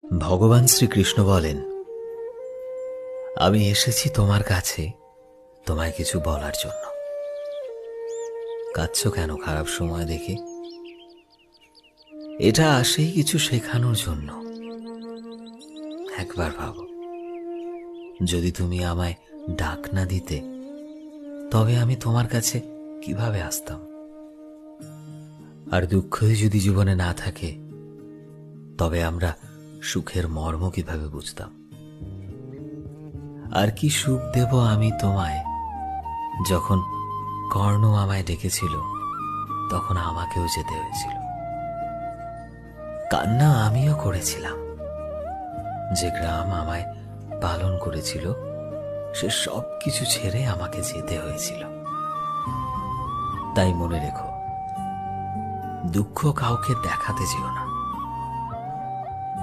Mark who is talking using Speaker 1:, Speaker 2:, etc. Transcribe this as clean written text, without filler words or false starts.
Speaker 1: ভগবান শ্রীকৃষ্ণ বলেন, আমি এসেছি তোমার কাছে তোমায় কিছু বলার জন্য। কাঁদছো কেন খারাপ সময় দেখে? এটা আসেই কিছু শেখানোর জন্য। একবার ভাবো, যদি তুমি আমায় ডাক না দিতে, তবে আমি তোমার কাছে কিভাবে আসতাম? আর দুঃখই যদি জীবনে না থাকে, তবে আমরা সুখের মর্ম কিভাবে বুঝতাম? আর কি সুখ দেব আমি তোমায়? যখন কর্ণ আমায় ডেকেছিল, তখন আমাকেও যেতে হয়েছিল। কান্না আমিও করেছিলাম। যে গ্রাম আমায় পালন করেছিল, সে সব কিছু ছেড়ে আমাকে যেতে হয়েছিল। তাই মনে রেখো, দুঃখ কাউকে দেখাতে যেও না।